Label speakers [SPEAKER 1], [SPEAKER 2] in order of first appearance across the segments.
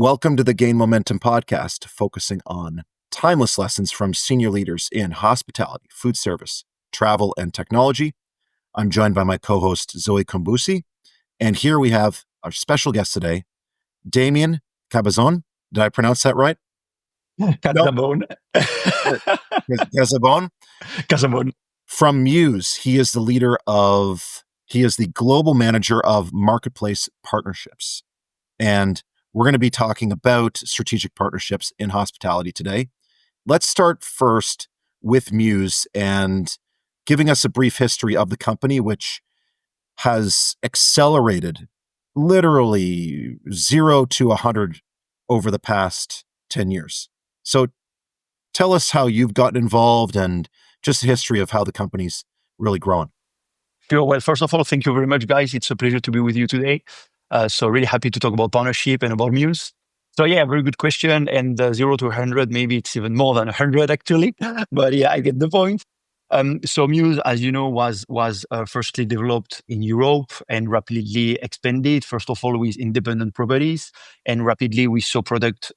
[SPEAKER 1] Welcome to the Gain Momentum podcast, focusing on timeless lessons from senior leaders in hospitality, food service, travel, and technology. I'm joined by my co-host, Zoe Kombusi. And here we have our special guest today, Damien Cazabonne. Did I pronounce that right?
[SPEAKER 2] Cazabonne.
[SPEAKER 1] Cazabonne?
[SPEAKER 2] Cazabonne.
[SPEAKER 1] From Mews, he is the global manager of marketplace partnerships. And we're going to be talking about strategic partnerships in hospitality today. Let's start first with Mews and giving us a brief history of the company, which has accelerated literally 0 to 100 over the past 10 years. So tell us how you've gotten involved and just the history of how the company's really growing.
[SPEAKER 2] Sure. Well, first of all, thank you very much, guys. It's a pleasure to be with you today. So really happy to talk about partnership and about Mews. So yeah, very good question. And 0 to 100, maybe it's even more than 100 actually. But yeah, I get the point. So Mews, as you know, was firstly developed in Europe and rapidly expanded. First of all, with independent properties, and rapidly we saw product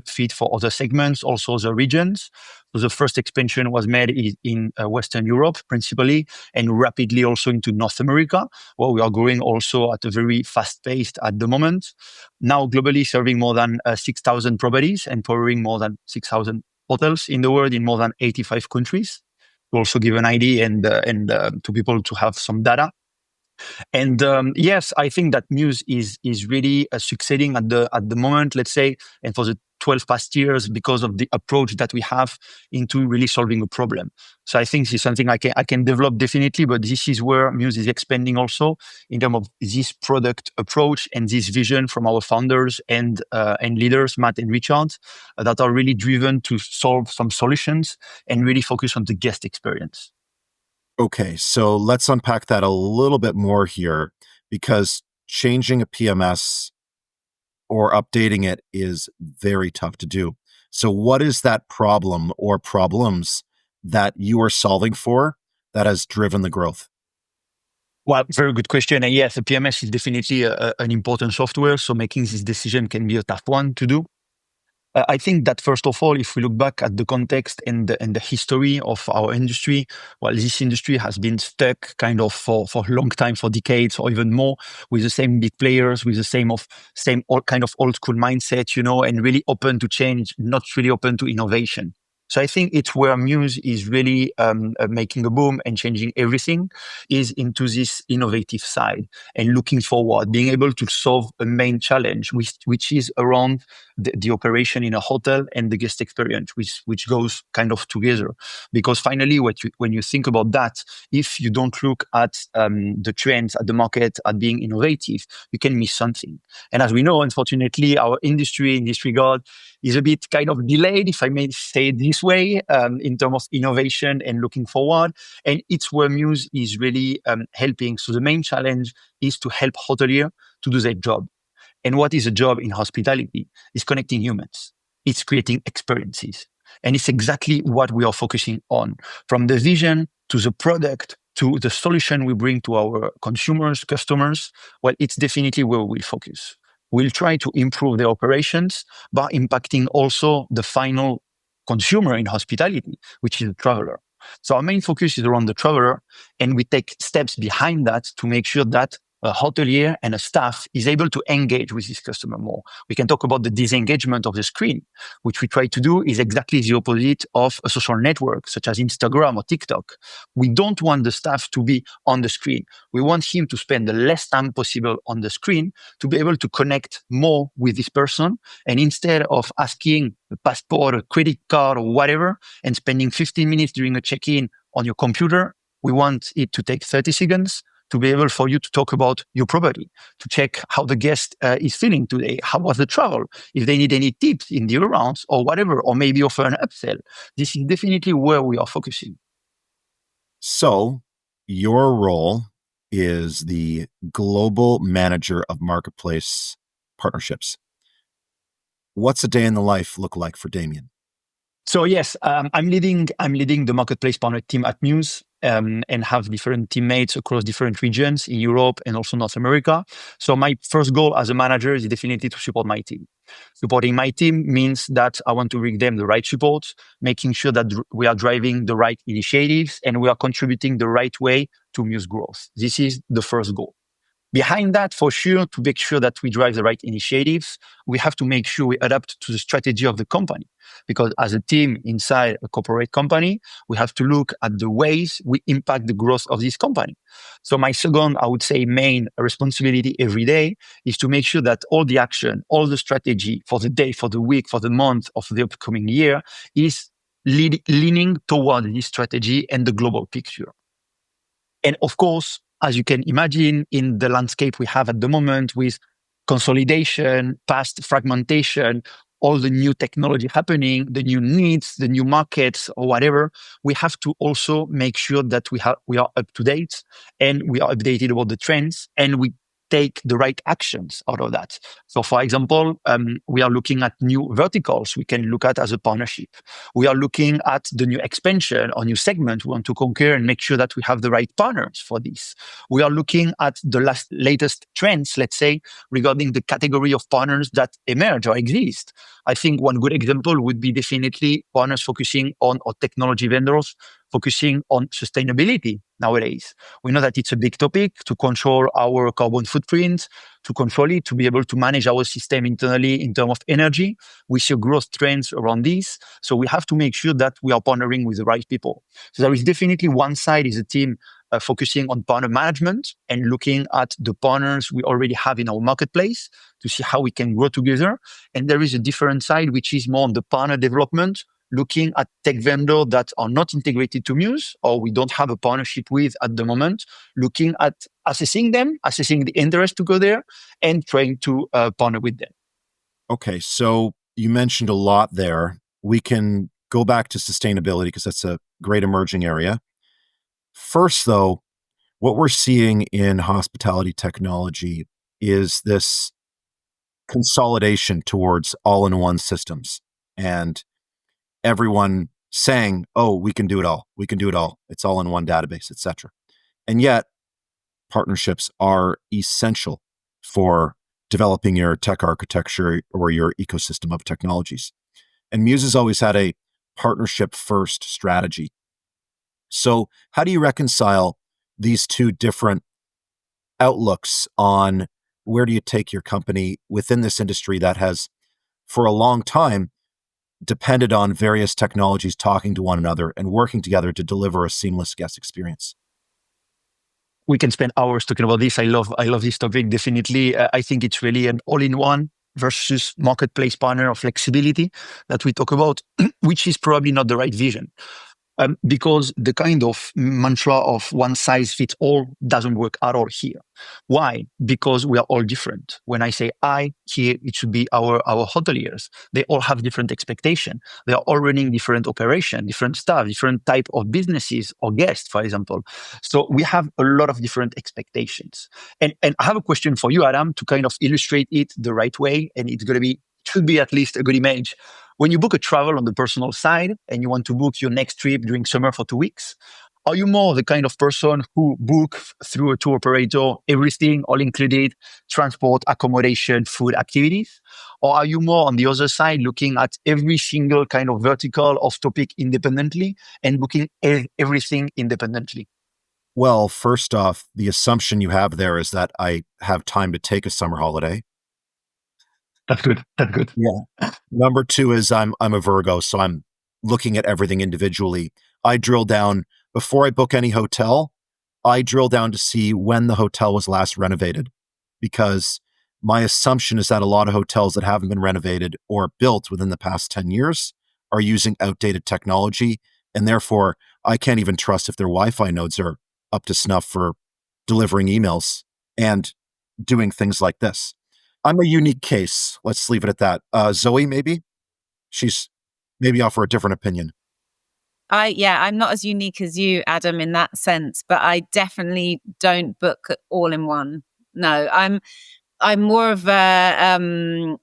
[SPEAKER 2] fit for other segments, also other regions. So the first expansion was made in Western Europe principally, and rapidly also into North America, where we are growing also at a very fast pace at the moment. Now globally serving more than 6,000 properties and powering more than 6,000 hotels in the world in more than 85 countries. To also give an idea and to people to have some data. And yes, I think that Mews is really succeeding at the moment, let's say, and for the 12 past years because of the approach that we have into really solving a problem. So I think this is something I can develop definitely, but this is where Mews is expanding also in terms of this product approach and this vision from our founders and leaders, Matt and Richard, that are really driven to solve some solutions and really focus on the guest experience.
[SPEAKER 1] Okay, so let's unpack that a little bit more here, because changing a PMS or updating it is very tough to do. So what is that problem or problems that you are solving for that has driven the growth?
[SPEAKER 2] Well, very good question. And yes, the PMS is definitely an important software. So making this decision can be a tough one to do. I think that first of all, if we look back at the context and the history of our industry, well, this industry has been stuck kind of for a long time, for decades or even more, with the same big players, with the same old kind of old school mindset, and really open to change, not really open to innovation. So I think it's where Mews is really making a boom and changing everything, is into this innovative side and looking forward, being able to solve a main challenge, which is around the operation in a hotel and the guest experience, which goes kind of together. Because finally, when you think about that, if you don't look at the trends at the market at being innovative, you can miss something. And as we know, unfortunately, our industry in this regard is a bit kind of delayed, if I may say it this way, in terms of innovation and looking forward. And it's where Mews is really helping. So the main challenge is to help hoteliers to do their job. And what is a job in hospitality? It's connecting humans. It's creating experiences. And it's exactly what we are focusing on. From the vision to the product to the solution we bring to our consumers, customers, well, it's definitely where we'll focus. We'll try to improve the operations by impacting also the final consumer in hospitality, which is the traveler. So our main focus is around the traveler, and we take steps behind that to make sure that a hotelier and a staff is able to engage with this customer more. We can talk about the disengagement of the screen, which we try to do is exactly the opposite of a social network such as Instagram or TikTok. We don't want the staff to be on the screen. We want him to spend the less time possible on the screen to be able to connect more with this person. And instead of asking a passport, a credit card, or whatever, and spending 15 minutes during a check-in on your computer, we want it to take 30 seconds to be able for you to talk about your property, to check how the guest is feeling today, how was the travel, if they need any tips in the rounds or whatever, or maybe offer an upsell. This is definitely where we are focusing.
[SPEAKER 1] So your role is the global manager of marketplace partnerships. What's a day in the life look like for Damien?
[SPEAKER 2] So yes, I'm leading the marketplace partner team at Mews. and have different teammates across different regions in Europe and also North America. So my first goal as a manager is definitely to support my team. Supporting my team means that I want to bring them the right support, making sure that we are driving the right initiatives and we are contributing the right way to Mews growth. This is the first goal. Behind that, for sure, to make sure that we drive the right initiatives, we have to make sure we adapt to the strategy of the company. Because as a team inside a corporate company, we have to look at the ways we impact the growth of this company. So my second, I would say, main responsibility every day is to make sure that all the action, all the strategy for the day, for the week, for the month of the upcoming year is leaning toward this strategy and the global picture. And of course, as you can imagine, in the landscape we have at the moment with consolidation, past fragmentation, all the new technology happening, the new needs, the new markets or whatever, we have to also make sure that we are up to date and we are updated about the trends and we take the right actions out of that. So for example, we are looking at new verticals we can look at as a partnership. We are looking at the new expansion or new segment we want to conquer and make sure that we have the right partners for this. We are looking at the latest trends, let's say, regarding the category of partners that emerge or exist. I think one good example would be definitely partners focusing on or technology vendors focusing on sustainability nowadays. We know that it's a big topic to control our carbon footprint, to control it, to be able to manage our system internally in terms of energy. We see growth trends around this. So we have to make sure that we are partnering with the right people. So there is definitely one side is a team focusing on partner management and looking at the partners we already have in our marketplace to see how we can grow together. And there is a different side, which is more on the partner development, looking at tech vendors that are not integrated to Mews or we don't have a partnership with at the moment, looking at assessing them, assessing the interest to go there and trying to partner with them.
[SPEAKER 1] Okay, so you mentioned a lot there. We can go back to sustainability because that's a great emerging area. First, though, what we're seeing in hospitality technology is this consolidation towards all-in-one systems and everyone saying, "Oh, we can do it all. We can do it all. It's all in one database, etc." And yet, partnerships are essential for developing your tech architecture or your ecosystem of technologies. And Mews has always had a partnership first strategy. So, how do you reconcile these two different outlooks on where do you take your company within this industry that has, for a long time, depended on various technologies talking to one another and working together to deliver a seamless guest experience?
[SPEAKER 2] We can spend hours talking about this. I love this topic. Definitely. I think it's really an all-in-one versus marketplace partner of flexibility that we talk about, which is probably not the right vision. Because the kind of mantra of one size fits all doesn't work at all here. Why? Because we are all different. When I say I, here it should be our hoteliers. They all have different expectation. They are all running different operation, different staff, different type of businesses or guests, for example. So we have a lot of different expectations. And I have a question for you, Adam, to kind of illustrate it the right way. And it's going to be, should be at least a good image. When you book a travel on the personal side and you want to book your next trip during summer for 2 weeks, are you more the kind of person who book through a tour operator everything all included, transport, accommodation, food, activities? Or are you more on the other side looking at every single kind of vertical of topic independently and booking everything independently?
[SPEAKER 1] Well, first off, the assumption you have there is that I have time to take a summer holiday.
[SPEAKER 2] That's good. That's good.
[SPEAKER 1] Yeah. Number two is I'm a Virgo, so I'm looking at everything individually. I drill down before I book any hotel. I drill down to see when the hotel was last renovated, because my assumption is that a lot of hotels that haven't been renovated or built within the past 10 years are using outdated technology. And therefore, I can't even trust if their Wi-Fi nodes are up to snuff for delivering emails and doing things like this. I'm a unique case. Let's leave it at that. Zoe, maybe she's maybe offer a different opinion.
[SPEAKER 3] I'm not as unique as you, Adam, in that sense, but I definitely don't book all in one. No, I'm more of a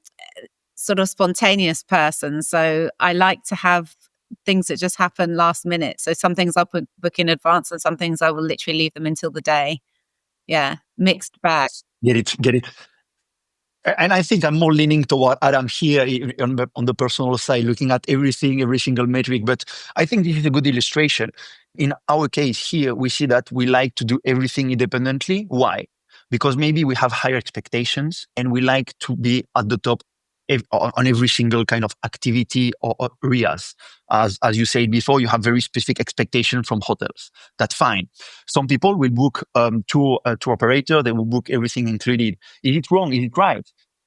[SPEAKER 3] sort of spontaneous person. So I like to have things that just happen last minute. So some things I'll book in advance, and some things I will literally leave them until the day. Yeah, mixed bag.
[SPEAKER 2] Get it. And I think I'm more leaning toward Adam here on the personal side, looking at everything, every single metric. But I think this is a good illustration. In our case here, we see that we like to do everything independently. Why? Because maybe we have higher expectations and we like to be at the top on every single kind of activity or areas. As you said before, you have very specific expectations from hotels. That's fine. Some people will book tour operator. They will book everything included. Is it wrong? Is it right?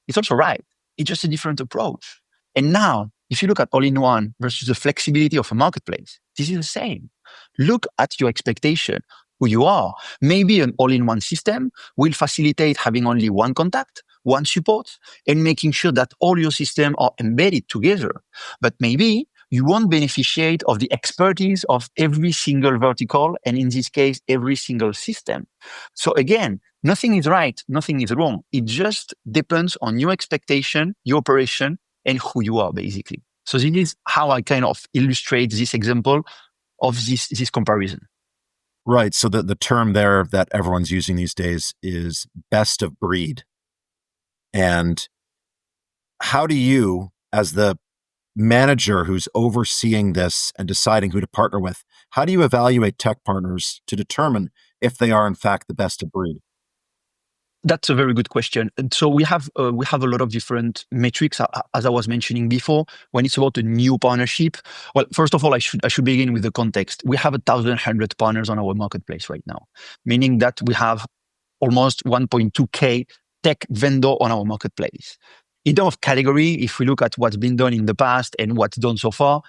[SPEAKER 2] It's also right. It's just a different approach. And now, if you look at all-in-one versus the flexibility of a marketplace, this is the same. Look at your expectation, who you are. Maybe an all-in-one system will facilitate having only one contact, one support, and making sure that all your systems are embedded together. But maybe you won't beneficiate of the expertise of every single vertical, and in this case, every single system. So again, nothing is right, nothing is wrong. It just depends on your expectation, your operation, and who you are, basically. So this is how I kind of illustrate this example of this comparison.
[SPEAKER 1] Right. So the term there that everyone's using these days is best of breed. And how do you, as the manager who's overseeing this and deciding who to partner with, how do you evaluate tech partners to determine if they are in fact the best of breed?
[SPEAKER 2] That's a very good question. And so we have a lot of different metrics, as I was mentioning before. When it's about a new partnership, well, first of all, I should begin with the context. We have 1,100 partners on our marketplace right now, meaning that we have almost 1.2K tech vendor on our marketplace. In terms of category, if we look at what's been done in the past and what's done so far,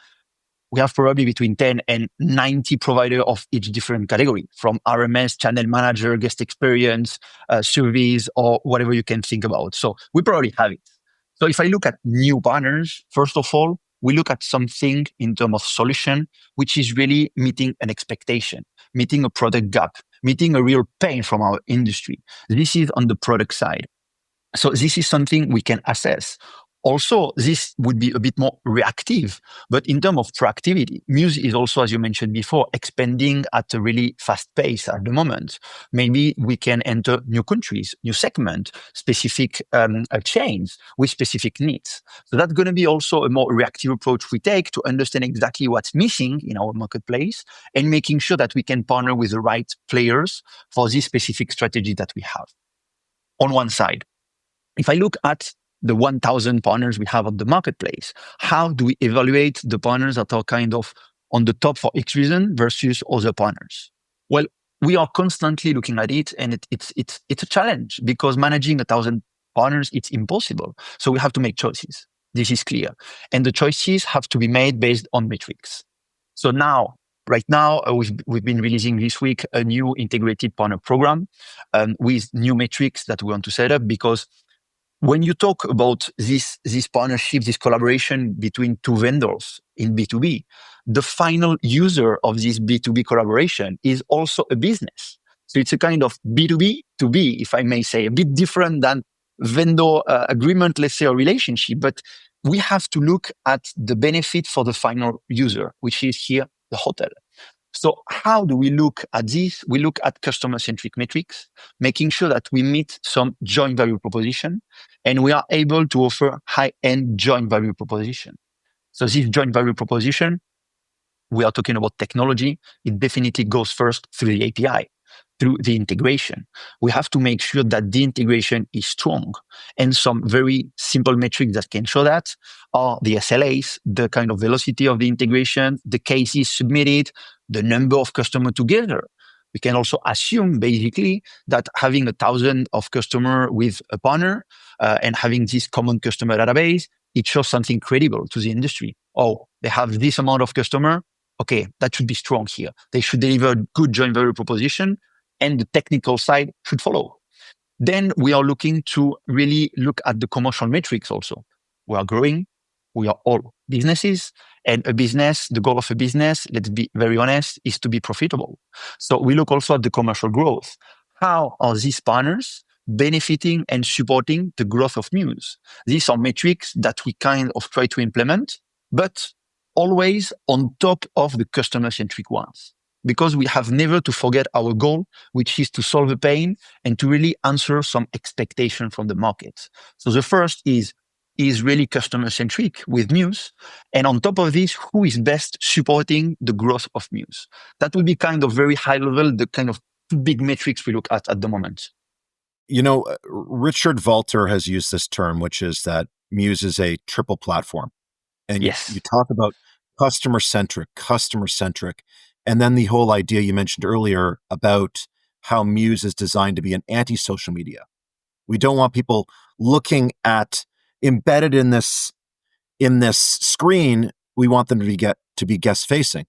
[SPEAKER 2] we have probably between 10 and 90 providers of each different category, from RMS, channel manager, guest experience, surveys, or whatever you can think about. So we probably have it. So if I look at new partners, first of all, we look at something in terms of solution, which is really meeting an expectation, meeting a product gap, meeting a real pain from our industry. This is on the product side. So this is something we can assess. Also, this would be a bit more reactive, but in terms of proactivity, Mews is also, as you mentioned before, expanding at a really fast pace at the moment. Maybe we can enter new countries, new segment, specific chains with specific needs. So that's going to be also a more reactive approach we take to understand exactly what's missing in our marketplace and making sure that we can partner with the right players for this specific strategy that we have. On one side, if I look at the 1,000 partners we have on the marketplace, how do we evaluate the partners that are kind of on the top for X reason versus other partners? Well, we are constantly looking at it, and it's a challenge because managing 1,000 partners, it's impossible. So we have to make choices. This is clear. And the choices have to be made based on metrics. So now, right now, we've been releasing this week a new integrated partner program with new metrics that we want to set up, because when you talk about this partnership, this collaboration between two vendors in B2B, the final user of this B2B collaboration is also a business. So it's a kind of B2B to B, if I may say, a bit different than vendor agreement, let's say, or relationship. But we have to look at the benefit for the final user, which is here the hotel. So how do we look at this? We look at customer-centric metrics, making sure that we meet some joint value proposition, and we are able to offer high-end joint value proposition. So this joint value proposition, we are talking about technology. It definitely goes first through the API, through the integration. We have to make sure that the integration is strong. And some very simple metrics that can show that are the SLAs, the kind of velocity of the integration, the cases submitted, the number of customers together. We can also assume basically that having 1,000 of customer with a partner and having this common customer database, it shows something credible to the industry. Oh, they have this amount of customer. Okay, that should be strong here. They should deliver good joint value proposition, and the technical side should follow. Then we are looking to really look at the commercial metrics also. We are growing. We are all businesses, and a business, the goal of a business, let's be very honest, is to be profitable. So we look also at the commercial growth. How are these partners benefiting and supporting the growth of Mews? These are metrics that we kind of try to implement, but always on top of the customer-centric ones. Because we have never to forget our goal, which is to solve a pain and to really answer some expectation from the market. So the first is really customer-centric with Mews. And on top of this, who is best supporting the growth of Mews? That will be kind of very high level, the kind of two big metrics we look at the moment.
[SPEAKER 1] Richard Walter has used this term, which is that Mews is a triple platform. And you
[SPEAKER 2] Yes.
[SPEAKER 1] talk about customer centric, and then the whole idea you mentioned earlier about how Mews is designed to be an anti-social media. We don't want people looking at embedded in this screen. We want them to be guest facing.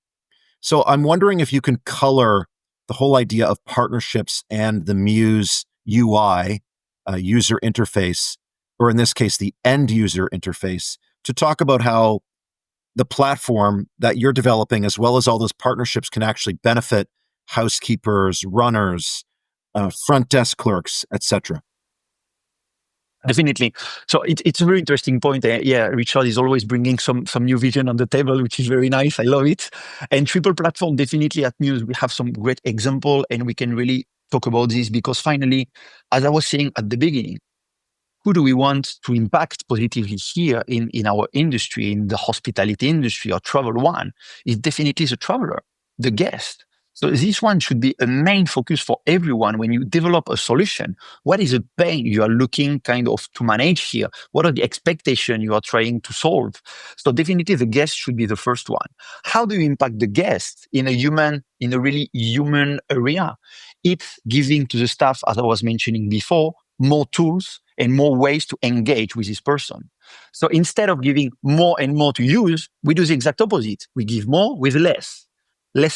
[SPEAKER 1] So I'm wondering if you can color the whole idea of partnerships and the Mews UI, user interface, or in this case, the end user interface, to talk about how the platform that you're developing, as well as all those partnerships, can actually benefit housekeepers, runners, front desk clerks, etc.
[SPEAKER 2] Definitely. So it's a very interesting point. Yeah, Richard is always bringing some new vision on the table, which is very nice. I love it. And triple platform, definitely at Mews, we have some great example, and we can really talk about this because finally, as I was saying at the beginning, who do we want to impact positively here in our industry, in the hospitality industry or travel one, is definitely the traveler, the guest. So this one should be a main focus for everyone when you develop a solution. What is the pain you are looking kind of to manage here? What are the expectations you are trying to solve? So definitely the guest should be the first one. How do you impact the guest in a really human area? It's giving to the staff, as I was mentioning before, more tools and more ways to engage with this person. So instead of giving more and more to use, we do the exact opposite. We give more with less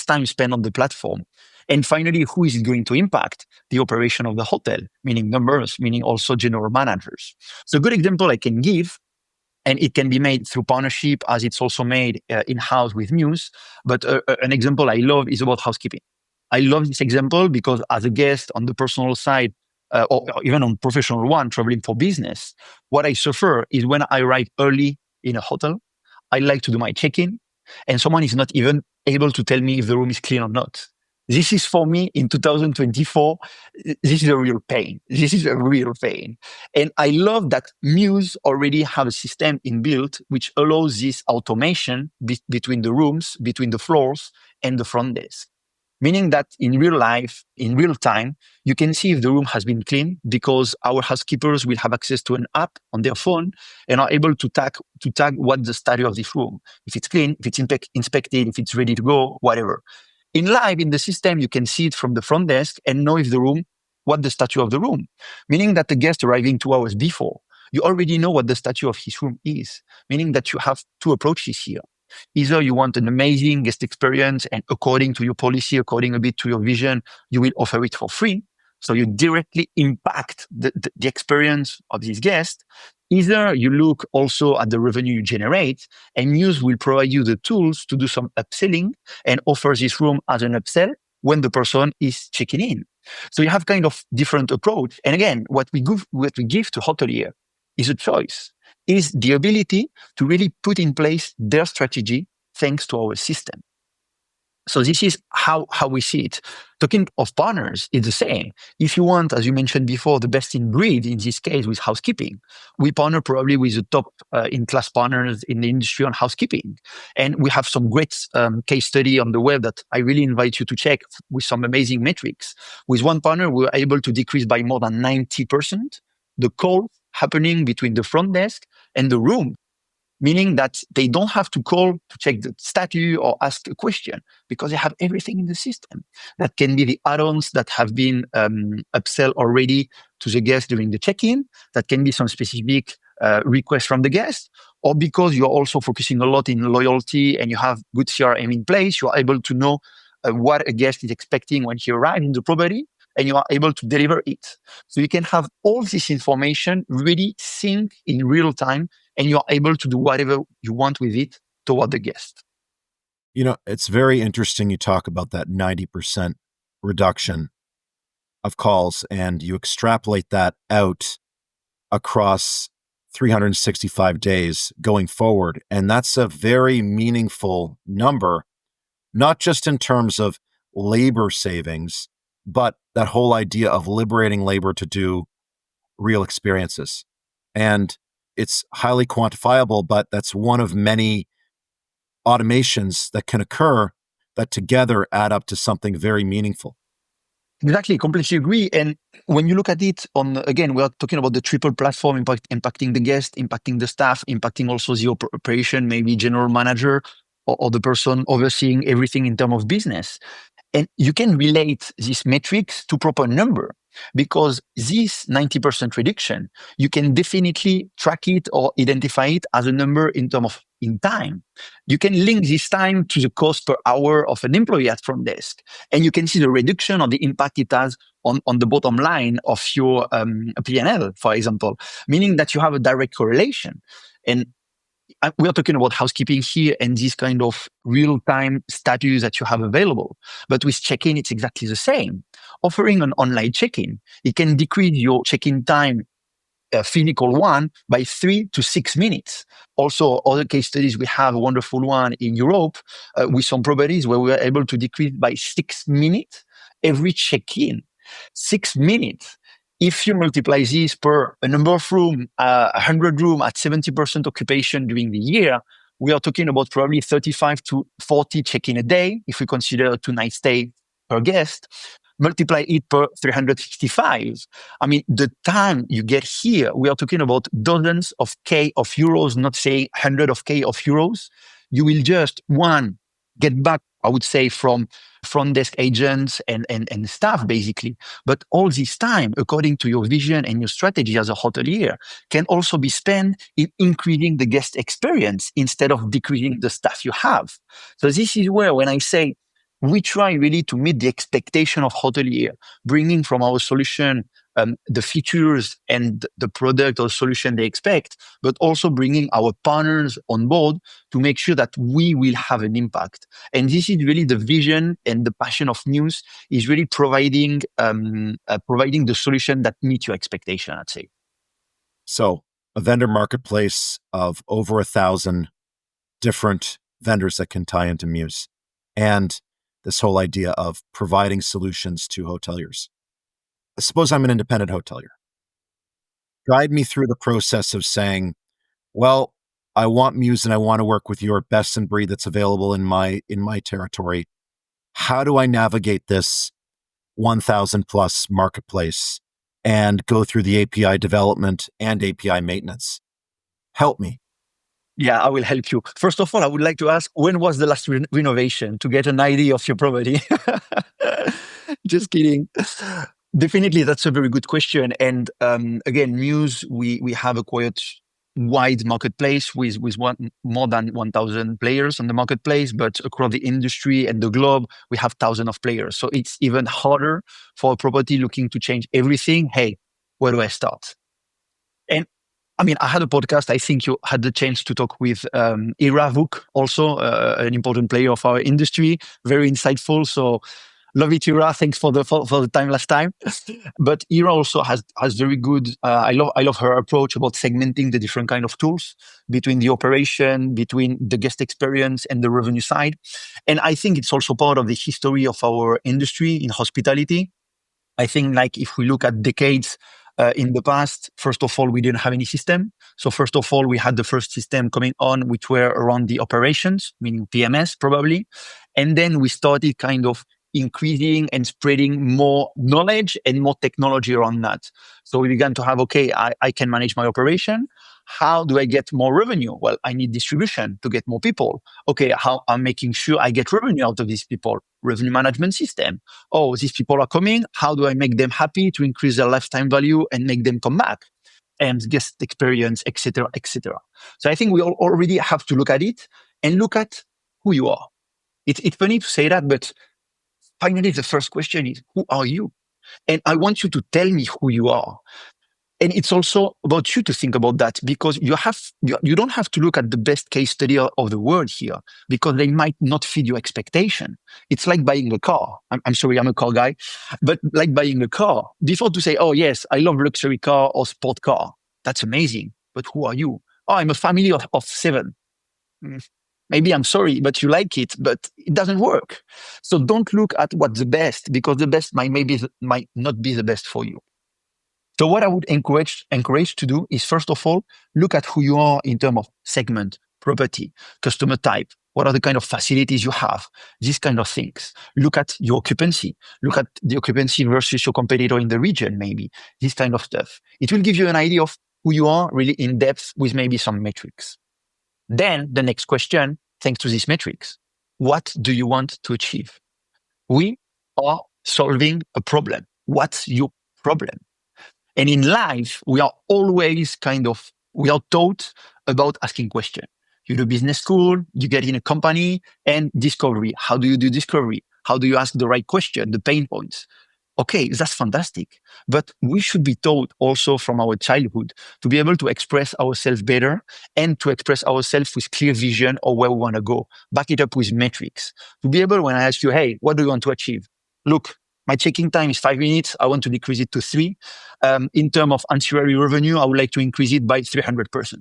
[SPEAKER 2] time spent on the platform. And finally, who is it going to impact? The operation of the hotel, meaning numbers, meaning also general managers. So a good example I can give, and it can be made through partnership as it's also made in-house with Mews. But an example I love is about housekeeping. I love this example because as a guest on the personal side, or even on professional one, traveling for business, what I suffer is when I arrive early in a hotel, I like to do my check-in, and someone is not even able to tell me if the room is clean or not. This is for me in 2024. This is a real pain. This is a real pain. And I love that Mews already have a system inbuilt which allows this automation between the rooms, between the floors, and the front desk. Meaning that in real life, in real time, you can see if the room has been cleaned because our housekeepers will have access to an app on their phone and are able to tag what the status of this room. If it's clean, if it's inspected, if it's ready to go, whatever. In live, in the system, you can see it from the front desk and know if the room, what the status of the room. Meaning that the guest arriving 2 hours before, you already know what the status of his room is. Meaning that you have two approaches here. Either you want an amazing guest experience and according to your policy, according a bit to your vision, you will offer it for free. So you directly impact the experience of this guest. Either you look also at the revenue you generate and Mews will provide you the tools to do some upselling and offer this room as an upsell when the person is checking in. So you have kind of different approach. And again, what we give to hotelier is a choice, is the ability to really put in place their strategy thanks to our system. So this is how we see it. Talking of partners, it's the same. If you want, as you mentioned before, the best in breed, in this case with housekeeping, we partner probably with the top in-class partners in the industry on housekeeping. And we have some great case study on the web that I really invite you to check with some amazing metrics. With one partner, we were able to decrease by more than 90% the call happening between the front desk and the room, meaning that they don't have to call to check the status or ask a question because they have everything in the system. That can be the add-ons that have been upsell already to the guest during the check-in. That can be some specific requests from the guest, or because you're also focusing a lot in loyalty and you have good CRM in place, you're able to know what a guest is expecting when he arrives in the property, and you are able to deliver it. So you can have all this information really sync in real time, and you're able to do whatever you want with it toward the guest.
[SPEAKER 1] It's very interesting you talk about that 90% reduction of calls and you extrapolate that out across 365 days going forward. And that's a very meaningful number, not just in terms of labor savings, but that whole idea of liberating labor to do real experiences. And it's highly quantifiable, but that's one of many automations that can occur that together add up to something very meaningful.
[SPEAKER 2] Exactly, completely agree. And when you look at it again, we are talking about the triple platform impacting the guest, impacting the staff, impacting also the operation, maybe general manager or the person overseeing everything in terms of business. And you can relate these metrics to proper number because this 90% reduction, you can definitely track it or identify it as a number in terms of in time. You can link this time to the cost per hour of an employee at front desk, and you can see the reduction or the impact it has on the bottom line of your P&L, for example, meaning that you have a direct correlation. And we are talking about housekeeping here and this kind of real-time status that you have available. But with check-in, it's exactly the same. Offering an online check-in, it can decrease your check-in time, physical one, by 3 to 6 minutes. Also, other case studies, we have a wonderful one in Europe with some properties where we were able to decrease by 6 minutes every check-in. 6 minutes. If you multiply this per a number of room, 100 room at 70% occupation during the year, we are talking about probably 35 to 40 check-in a day. If we consider a 2-night stay per guest, multiply it per 365. I mean, the time you get here, we are talking about dozens of K of euros, not say 100 of K of euros. You will just, one, get back, I would say, from front desk agents and staff, basically. But all this time, according to your vision and your strategy as a hotelier, can also be spent in increasing the guest experience instead of decreasing the staff you have. So this is where, when I say we try really to meet the expectation of hotelier, bringing from our solution the features and the product or solution they expect, but also bringing our partners on board to make sure that we will have an impact. And this is really the vision and the passion of Mews, is really providing the solution that meet your expectation, I'd say.
[SPEAKER 1] So a vendor marketplace of over 1,000 different vendors that can tie into Mews, and this whole idea of providing solutions to hoteliers. Suppose I'm an independent hotelier. Guide me through the process of saying, well, I want Mews and I want to work with your best in breed that's available in my territory. How do I navigate this 1,000 plus marketplace and go through the API development and API maintenance? Help me.
[SPEAKER 2] Yeah, I will help you. First of all, I would like to ask, when was the last renovation to get an idea of your property? Just kidding. Definitely, that's a very good question. And again, Mews, we have a quite wide marketplace with more than 1,000 players on the marketplace, but across the industry and the globe, we have thousands of players. So it's even harder for a property looking to change everything. Hey, where do I start? And I mean, I had a podcast. I think you had the chance to talk with Ira Vuk, also an important player of our industry. Very insightful. So love it, Ira. Thanks for the time last time. But Ira also has very good. I love her approach about segmenting the different kind of tools between the operation, between the guest experience, and the revenue side. And I think it's also part of the history of our industry in hospitality. I think, like, if we look at decades in the past, first of all, we didn't have any system. So first of all, we had the first system coming on, which were around the operations, meaning PMS probably. And then we started kind of increasing and spreading more knowledge and more technology around that. So we began to have, okay, I can manage my operation. How do I get more revenue? Well, I need distribution to get more people. Okay, how I'm making sure I get revenue out of these people? Revenue management system. Oh, these people are coming. How do I make them happy to increase their lifetime value and make them come back? And guest experience, etc., etc. So I think we all already have to look at it and look at who you are. It's funny to say that, but finally, the first question is, who are you? And I want you to tell me who you are. And it's also about you to think about that, because you don't have to look at the best case study of the world here, because they might not fit your expectation. It's like buying a car. I'm sorry, I'm a car guy, but like buying a car, before to say, oh yes, I love luxury car or sport car. That's amazing. but who are you? Oh, I'm a family of 7. Maybe I'm sorry, but you like it, but it doesn't work. So don't look at what's the best, because the best might not be the best for you. So what I would encourage to do is, first of all, look at who you are in terms of segment, property, customer type. What are the kind of facilities you have? These kind of things. Look at your occupancy. Look at the occupancy versus your competitor in the region, maybe. This kind of stuff. It will give you an idea of who you are really in depth with maybe some metrics. Then the next question, thanks to these metrics, what do you want to achieve? We are solving a problem. What's your problem? And in life, we are always we are taught about asking questions. You do business school, you get in a company, and discovery. How do you do discovery? How do you ask the right question, the pain points? Okay, that's fantastic. But we should be taught also from our childhood to be able to express ourselves better and to express ourselves with clear vision of where we want to go. Back it up with metrics. To be able, when I ask you, hey, what do you want to achieve? Look, my checking time is 5 minutes. I want to decrease it to 3. In terms of ancillary revenue, I would like to increase it by 300%.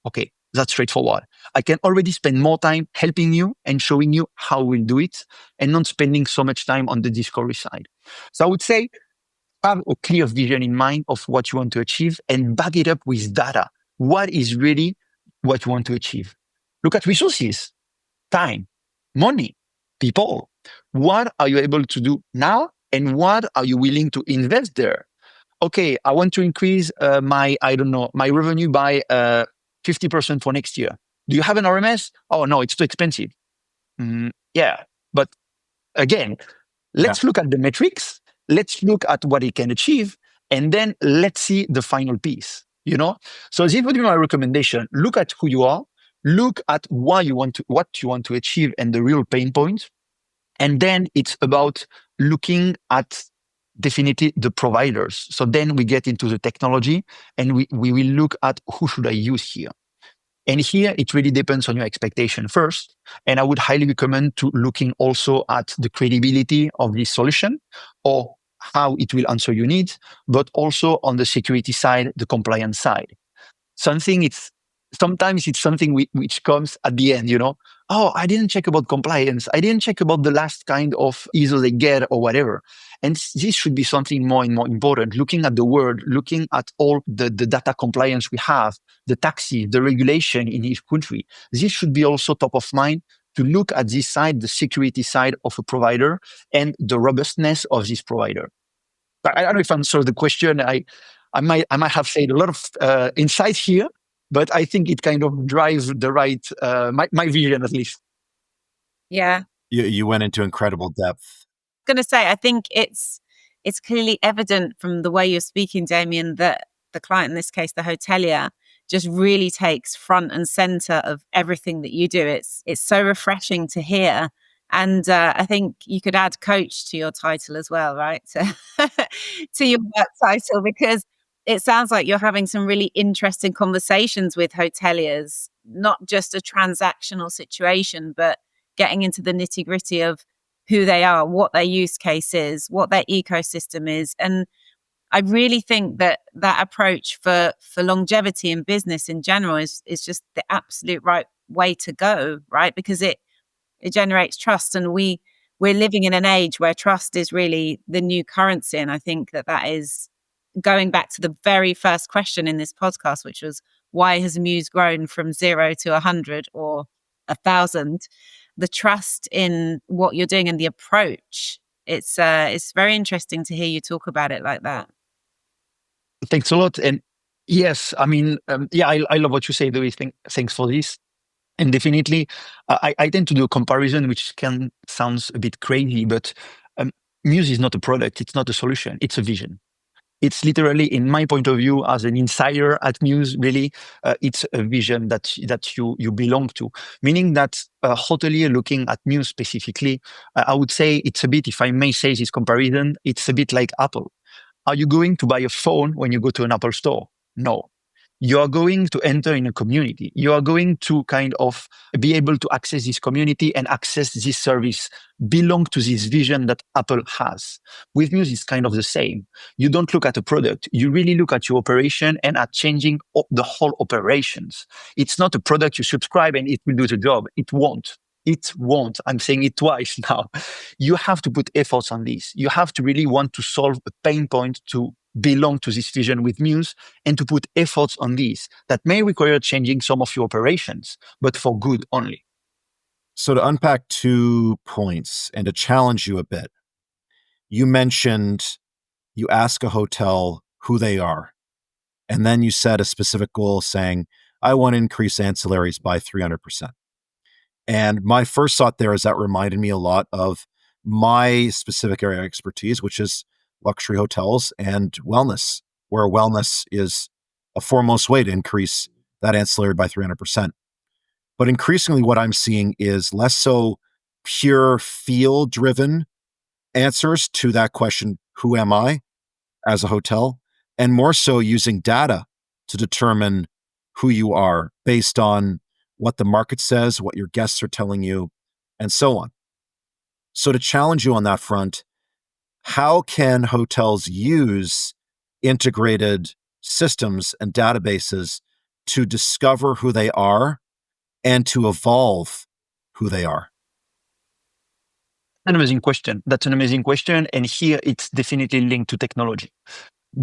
[SPEAKER 2] Okay, that's straightforward. I can already spend more time helping you and showing you how we'll do it, and not spending so much time on the discovery side. So I would say, have a clear vision in mind of what you want to achieve and back it up with data. What is really what you want to achieve? Look at resources, time, money, people. What are you able to do now, and what are you willing to invest there? Okay, I want to increase my revenue by 50% for next year. Do you have an RMS? Oh no, it's too expensive. Yeah, but again, let's look at the metrics. Let's look at what it can achieve, and then let's see the final piece. So this would be my recommendation. Look at who you are. Look at what you want to achieve and the real pain points. And then it's about looking at definitely the providers. So then we get into the technology, and we will look at who should I use here. And here it really depends on your expectation first. And I would highly recommend to looking also at the credibility of this solution, or how it will answer your needs, but also on the security side, the compliance side. Sometimes it's something which comes at the end, Oh, I didn't check about compliance. I didn't check about the last kind of ISO they get or whatever. And this should be something more and more important. Looking at the world, looking at all the data compliance we have, the taxes, the regulation in each country. This should be also top of mind, to look at this side, the security side of a provider and the robustness of this provider. I don't know if I answered the question. I might have said a lot of insights here, but I think it kind of drives the right, my vision at least.
[SPEAKER 3] Yeah.
[SPEAKER 1] You went into incredible depth.
[SPEAKER 3] I'm going to say, I think it's clearly evident from the way you're speaking, Damien, that the client, in this case, the hotelier, just really takes front and center of everything that you do. It's so refreshing to hear. And I think you could add coach to your title as well, right? To your work title, because it sounds like you're having some really interesting conversations with hoteliers, not just a transactional situation, but getting into the nitty gritty of who they are, what their use case is, what their ecosystem is. And I really think that approach for longevity in business in general is just the absolute right way to go, right? Because it generates trust, and we're living in an age where trust is really the new currency. And I think that is going back to the very first question in this podcast, which was, why has Mews grown from 0 to 100 or 1,000? The trust in what you're doing and the approach. It's very interesting to hear you talk about it like that.
[SPEAKER 2] Thanks a lot. And yes, I mean, I love what you say, Louis. Thanks for this. And definitely, I tend to do a comparison, which sounds a bit crazy, but Mews is not a product. It's not a solution. It's a vision. It's literally, in my point of view, as an insider at Mews, really, it's a vision that you belong to. Meaning that hotelier looking at Mews specifically, I would say it's a bit, if I may say this comparison, it's a bit like Apple. Are you going to buy a phone when you go to an Apple store? No. You are going to enter in a community. You are going to kind of be able to access this community and access this service, belong to this vision that Apple has. With Mews, it's kind of the same. You don't look at a product. You really look at your operation and at changing the whole operations. It's not a product you subscribe and it will do the job. It won't. It won't. I'm saying it twice now. You have to put efforts on this. You have to really want to solve a pain point to belong to this vision with Mews and to put efforts on these that may require changing some of your operations, but for good only.
[SPEAKER 1] So to unpack 2 points and to challenge you a bit, you mentioned you ask a hotel who they are, and then you set a specific goal saying, I want to increase ancillaries by 300%. And my first thought there is that reminded me a lot of my specific area of expertise, which is luxury hotels and wellness, where wellness is a foremost way to increase that ancillary by 300%. But increasingly, what I'm seeing is less so pure feel driven answers to that question, who am I as a hotel? And more so using data to determine who you are based on what the market says, what your guests are telling you, and so on. So to challenge you on that front, how can hotels use integrated systems and databases to discover who they are and to evolve who they are?
[SPEAKER 2] An amazing question. That's an amazing question. And here it's definitely linked to technology,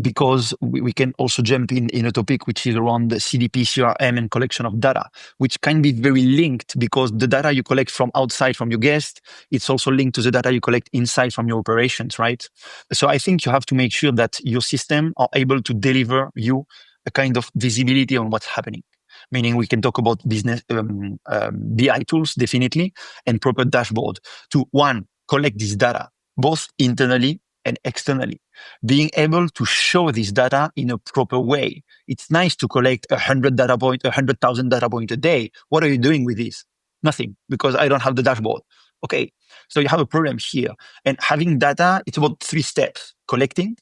[SPEAKER 2] because we can also jump in a topic which is around the CDP, CRM, and collection of data, which can be very linked, because the data you collect from outside from your guest, it's also linked to the data you collect inside from your operations, right? So I think you have to make sure that your system are able to deliver you a kind of visibility on what's happening. Meaning we can talk about business BI tools, definitely, and proper dashboard to, one, collect this data, both internally and externally. Being able to show this data in a proper way. It's nice to collect 100,000 data points a day. What are you doing with this? Nothing, because I don't have the dashboard. Okay, so you have a problem here. And having data, it's about 3 steps: collecting,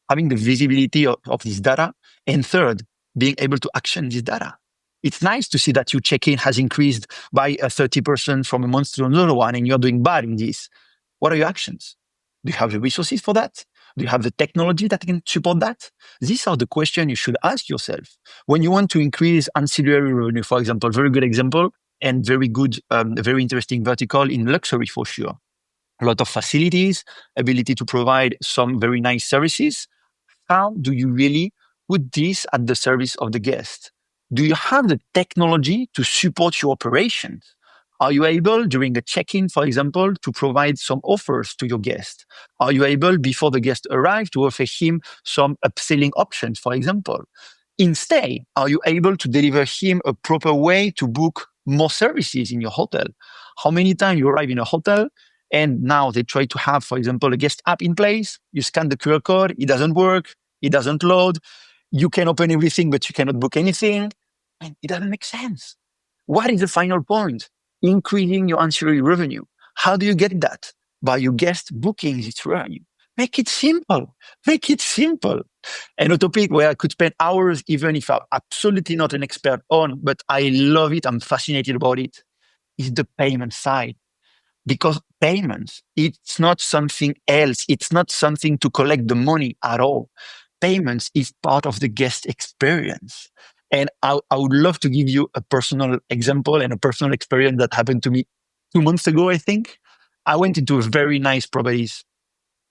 [SPEAKER 2] having the visibility of this data, and third, being able to action this data. It's nice to see that your check-in has increased by 30% from a month to another one, and you're doing bad in this. What are your actions? Do you have the resources for that? Do you have the technology that can support that? These are the questions you should ask yourself. When you want to increase ancillary revenue, for example, very good example, and very good, very interesting vertical in luxury for sure. A lot of facilities, ability to provide some very nice services. How do you really put this at the service of the guest? Do you have the technology to support your operations? Are you able, during a check-in, for example, to provide some offers to your guest? Are you able, before the guest arrives, to offer him some upselling options, for example? In stay, are you able to deliver him a proper way to book more services in your hotel? How many times you arrive in a hotel and now they try to have, for example, a guest app in place? You scan the QR code, it doesn't work, it doesn't load. You can open everything, but you cannot book anything. And it doesn't make sense. What is the final point? Increasing your ancillary revenue. How do you get that? By your guest booking this revenue. Make it simple. Make it simple. And a topic where I could spend hours, even if I'm absolutely not an expert on, but I love it, I'm fascinated about it, is the payment side. Because payments, it's not something else. It's not something to collect the money at all. Payments is part of the guest experience. And I would love to give you a personal example and a personal experience that happened to me 2 months ago, I think. I went into a very nice property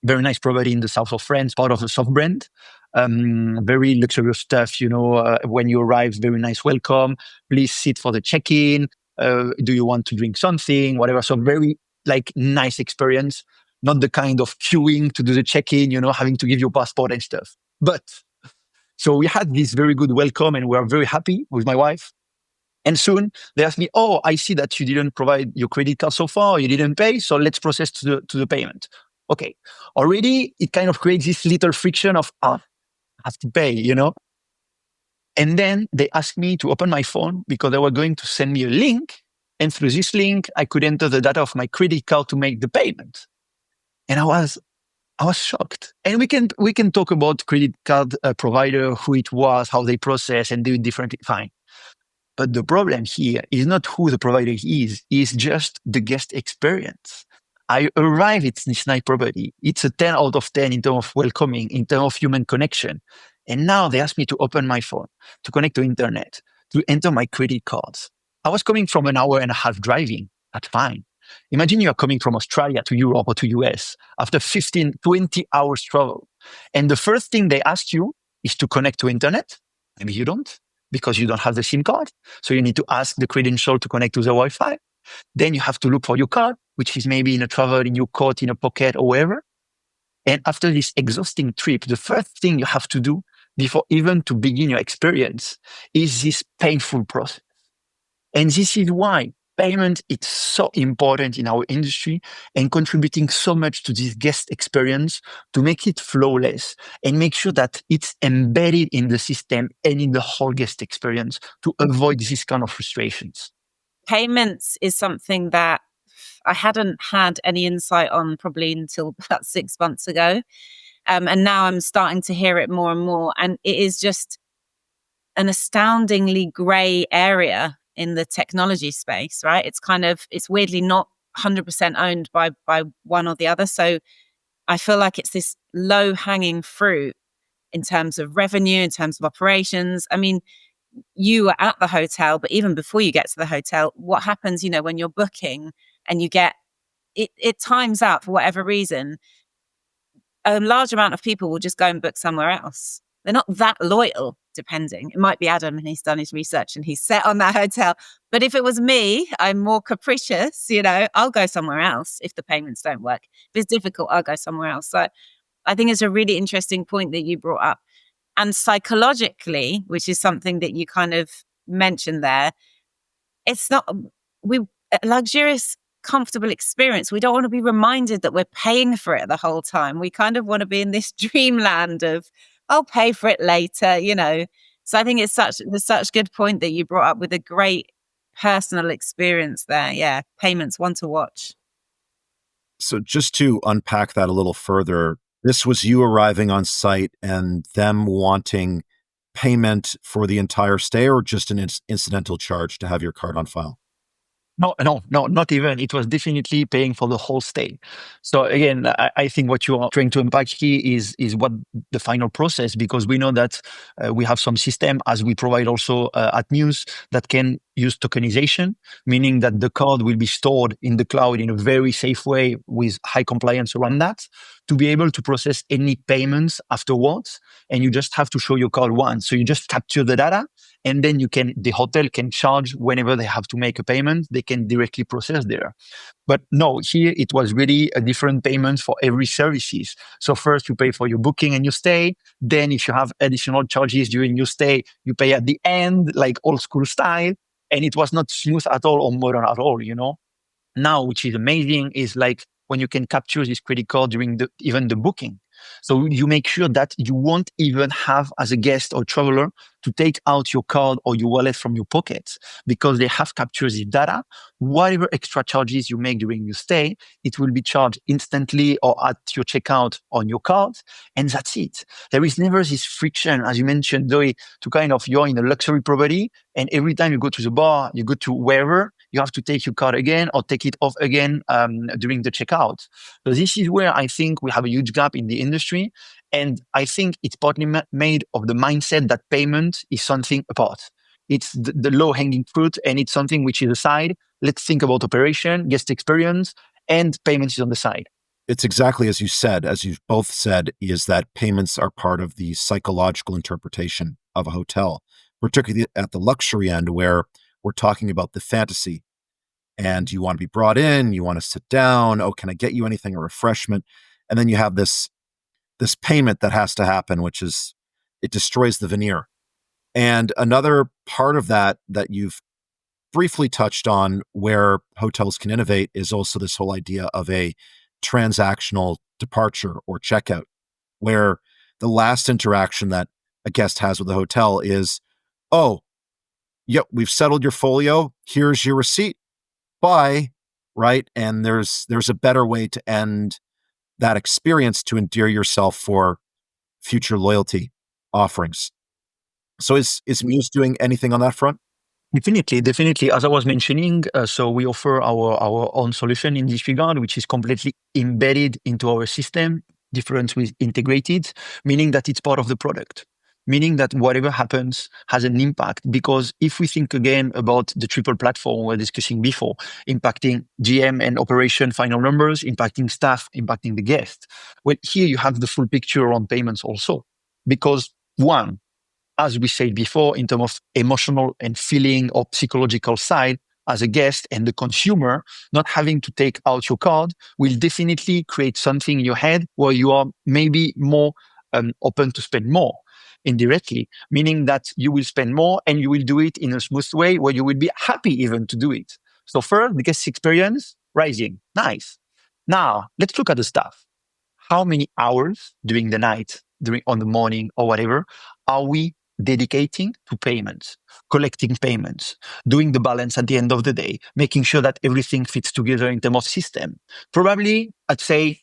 [SPEAKER 2] in the south of France, part of a soft brand. Very luxurious stuff, when you arrive, very nice welcome. Please sit for the check-in. Do you want to drink something? Whatever. So very nice experience. Not the kind of queuing to do the check-in, having to give your passport and stuff. But so we had this very good welcome and we are very happy with my wife. And soon they asked me, "Oh, I see that you didn't provide your credit card so far, you didn't pay, so let's process to the payment." Okay, already it kind of creates this little friction of, I have to pay, And then they asked me to open my phone because they were going to send me a link. And through this link, I could enter the data of my credit card to make the payment. And I was I was shocked. And we can talk about credit card provider, who it was, how they process and do it differently. Fine. But the problem here is not who the provider is just the guest experience. I arrive at this nice property. It's a 10 out of 10 in terms of welcoming, in terms of human connection. And now they ask me to open my phone, to connect to internet, to enter my credit cards. I was coming from an hour and a half driving. That's fine. Imagine you are coming from Australia to Europe or to US after 15, 20 hours travel. And the first thing they ask you is to connect to internet. Maybe you don't, because you don't have the SIM card. So you need to ask the credential to connect to the Wi-Fi. Then you have to look for your card, which is maybe in a travel, in your coat, in a pocket, or wherever. And after this exhausting trip, the first thing you have to do before even to begin your experience is this painful process. And this is why payment is so important in our industry and contributing so much to this guest experience to make it flawless and make sure that it's embedded in the system and in the whole guest experience to avoid this kind of frustrations.
[SPEAKER 3] Payments is something that I hadn't had any insight on probably until about 6 months ago. And now I'm starting to hear it more and more. And it is just an astoundingly grey area in the technology space, right? It's weirdly not 100% owned by one or the other. So I feel like it's this low hanging fruit in terms of revenue, in terms of operations. I mean, you are at the hotel, but even before you get to the hotel, what happens, when you're booking and you get it times out for whatever reason, a large amount of people will just go and book somewhere else. They're not that loyal, depending. It might be Adam and he's done his research and he's set on that hotel. But if it was me, I'm more capricious, I'll go somewhere else if the payments don't work. If it's difficult, I'll go somewhere else. So I think it's a really interesting point that you brought up. And psychologically, which is something that you kind of mentioned there, it's not a luxurious, comfortable experience. We don't want to be reminded that we're paying for it the whole time. We kind of want to be in this dreamland of, I'll pay for it later, So I think it's such good point that you brought up with a great personal experience there. Yeah, payments, one to watch.
[SPEAKER 1] So just to unpack that a little further, this was you arriving on site and them wanting payment for the entire stay, or just an incidental charge to have your card on file?
[SPEAKER 2] No, not even. It was definitely paying for the whole stay. So again, I think what you are trying to unpack here is what the final process, because we know that we have some system, as we provide also at Mews, that can use tokenization, meaning that the card will be stored in the cloud in a very safe way with high compliance around that, to be able to process any payments afterwards. And you just have to show your card once. So you just capture the data, and then the hotel can charge whenever they have to make a payment. They can directly process there. But no, here it was really a different payment for every services. So first you pay for your booking and your stay. Then if you have additional charges during your stay, you pay at the end, like old school style. And it was not smooth at all or modern at all, Now, which is amazing, is like when you can capture this credit card during even the booking. So you make sure that you won't even have, as a guest or traveler, to take out your card or your wallet from your pockets, because they have captured the data. Whatever extra charges you make during your stay, it will be charged instantly or at your checkout on your card. And that's it. There is never this friction, as you mentioned, Zoe, to kind of, you're in a luxury property, and every time you go to the bar, you go to wherever, you have to take your card again or take it off again during the checkout. So this is where I think we have a huge gap in the industry. And I think it's partly made of the mindset that payment is something apart. It's the low-hanging fruit, and it's something which is aside. Let's think about operation, guest experience, and payments is on the side.
[SPEAKER 1] It's exactly as you said, as you've both said, is that payments are part of the psychological interpretation of a hotel, particularly at the luxury end, where we're talking about the fantasy. And you want to be brought in, you want to sit down. Oh, can I get you anything, a refreshment? And then you have this payment that has to happen, which is, it destroys the veneer. And another part of that you've briefly touched on, where hotels can innovate, is also this whole idea of a transactional departure or checkout, where the last interaction that a guest has with the hotel is, oh, yep, we've settled your folio. Here's your receipt. Bye. Right. And there's a better way to end that experience to endear yourself for future loyalty offerings. So is Mews doing anything on that front?
[SPEAKER 2] Definitely, definitely. As I was mentioning, so we offer our own solution in this regard, which is completely embedded into our system, different with integrated, meaning that it's part of the product, meaning that whatever happens has an impact. Because if we think again about the triple platform we were discussing before, impacting GM and operation final numbers, impacting staff, impacting the guest. Well, here you have the full picture on payments also, because one, as we said before, in terms of emotional and feeling or psychological side, as a guest and the consumer, not having to take out your card will definitely create something in your head where you are maybe more open to spend more indirectly, meaning that you will spend more and you will do it in a smooth way where you will be happy even to do it. So first, the guest experience rising. Nice. Now, let's look at the stuff. How many hours during the night, during on the morning or whatever, are we dedicating to payments, collecting payments, doing the balance at the end of the day, making sure that everything fits together in terms of system? Probably, I'd say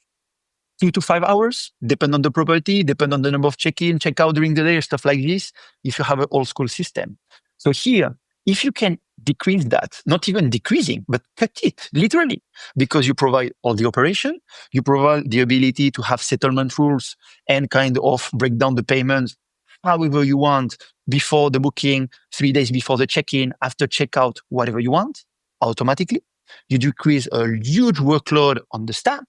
[SPEAKER 2] 2 to 5 hours, depend on the property, depend on the number of check-in, check-out during the day, stuff like this, if you have an old school system. So here, if you can decrease that, not even decreasing, but cut it literally, because you provide all the operation, you provide the ability to have settlement rules and kind of break down the payments however you want, before the booking, 3 days before the check-in, after checkout, whatever you want, automatically. You decrease a huge workload on the staff.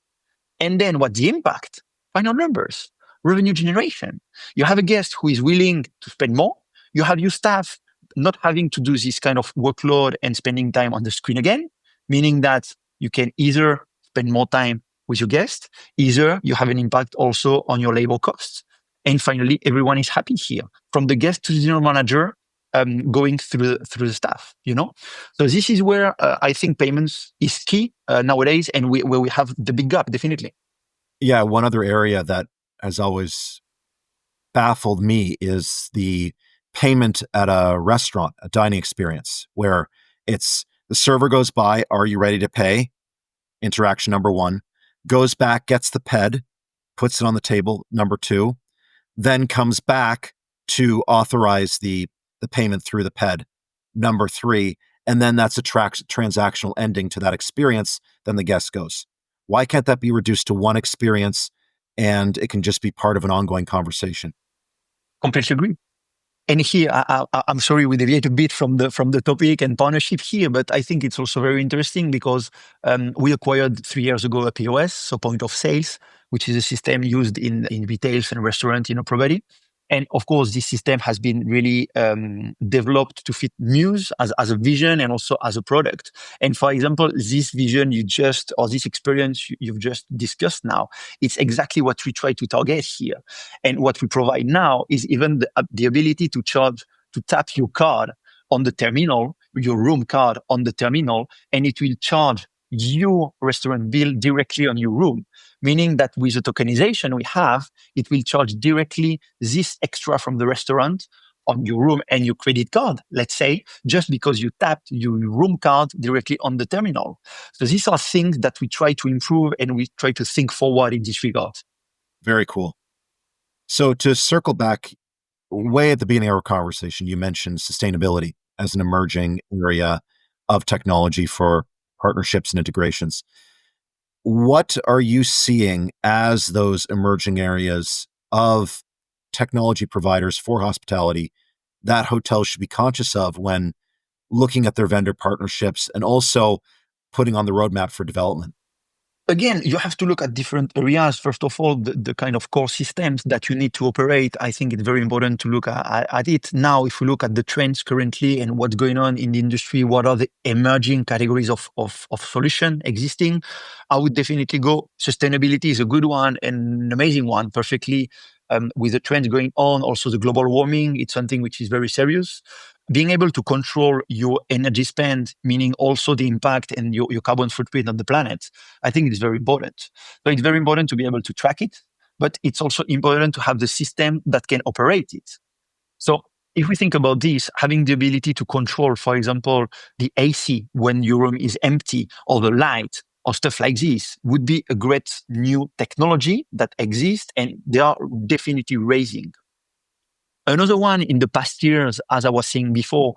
[SPEAKER 2] And then what's the impact? Final numbers, revenue generation. You have a guest who is willing to spend more. You have your staff not having to do this kind of workload and spending time on the screen again, meaning that you can either spend more time with your guest, either you have an impact also on your labor costs. And finally, everyone is happy here, from the guest to the general manager, going through the staff, you know? So this is where I think payments is key nowadays, and where we have the big gap, definitely.
[SPEAKER 1] Yeah, one other area that has always baffled me is the payment at a restaurant, a dining experience, where it's the server goes by, are you ready to pay? Interaction number one, goes back, gets the ped, puts it on the table, number two, then comes back to authorize the payment through the ped, number three, and then that's a transactional ending to that experience, then the guest goes. Why can't that be reduced to one experience and it can just be part of an ongoing conversation?
[SPEAKER 2] Completely agree. And here, I'm sorry, we deviate a bit from the topic and partnership here, but I think it's also very interesting because we acquired 3 years ago a POS, so point of sales, which is a system used in retails and restaurant in a property. And of course, this system has been really developed to fit Mews as a vision and also as a product. And for example, this vision or this experience you've just discussed now, it's exactly what we try to target here. And what we provide now is even the ability to tap your card on the terminal, your room card on the terminal, and it will charge your restaurant bill directly on your room. Meaning that with the tokenization we have, it will charge directly this extra from the restaurant on your room and your credit card, let's say, just because you tapped your room card directly on the terminal. So these are things that we try to improve and we try to think forward in this regard.
[SPEAKER 1] Very cool. So to circle back, way at the beginning of our conversation, you mentioned sustainability as an emerging area of technology for partnerships and integrations. What are you seeing as those emerging areas of technology providers for hospitality that hotels should be conscious of when looking at their vendor partnerships and also putting on the roadmap for development?
[SPEAKER 2] Again, you have to look at different areas. First of all, the kind of core systems that you need to operate. I think it's very important to look at it. Now, if we look at the trends currently and what's going on in the industry, what are the emerging categories of solution existing, I would definitely go sustainability is a good one and an amazing one, perfectly with the trends going on. Also, the global warming, it's something which is very serious. Being able to control your energy spend, meaning also the impact and your carbon footprint on the planet, I think it's very important. So it's very important to be able to track it, but it's also important to have the system that can operate it. So if we think about this, having the ability to control, for example, the AC when your room is empty or the light or stuff like this would be a great new technology that exists, and they are definitely raising. Another one in the past years, as I was saying before,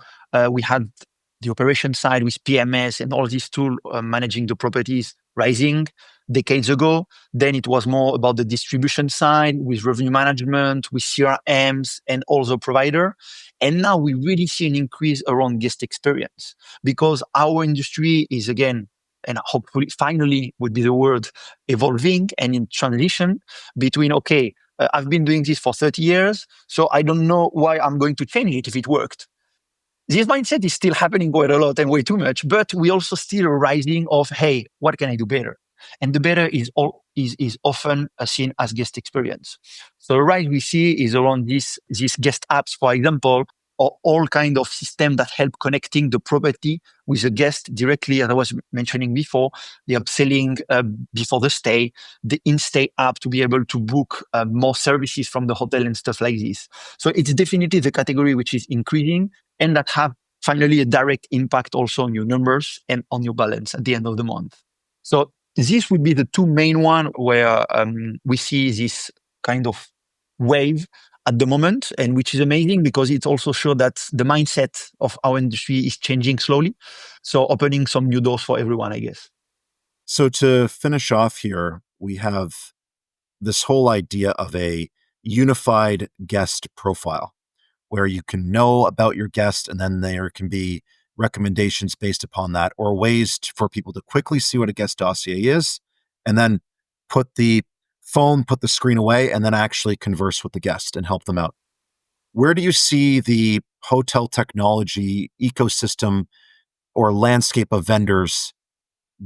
[SPEAKER 2] we had the operation side with PMS and all these tools managing the properties rising decades ago. Then it was more about the distribution side with revenue management, with CRMs and other provider. And now we really see an increase around guest experience because our industry is again, and hopefully finally would be the word, evolving and in transition between, okay, I've been doing this for 30 years, so I don't know why I'm going to change it if it worked. This mindset is still happening quite a lot and way too much, but we also still rising of, hey, what can I do better? And the better is often seen as guest experience. So the rise we see is around these guest apps, for example, or all kind of system that help connecting the property with the guest directly, as I was mentioning before, the upselling before the stay, the in-stay app to be able to book more services from the hotel and stuff like this. So it's definitely the category which is increasing and that have finally a direct impact also on your numbers and on your balance at the end of the month. So this would be the two main one where we see this kind of wave at the moment, and which is amazing because it also shows that the mindset of our industry is changing slowly. So opening some new doors for everyone, I guess.
[SPEAKER 1] So to finish off here, we have this whole idea of a unified guest profile where you can know about your guest and then there can be recommendations based upon that or ways for people to quickly see what a guest dossier is and then put the screen away and then actually converse with the guest and help them out. Where do you see the hotel technology ecosystem or landscape of vendors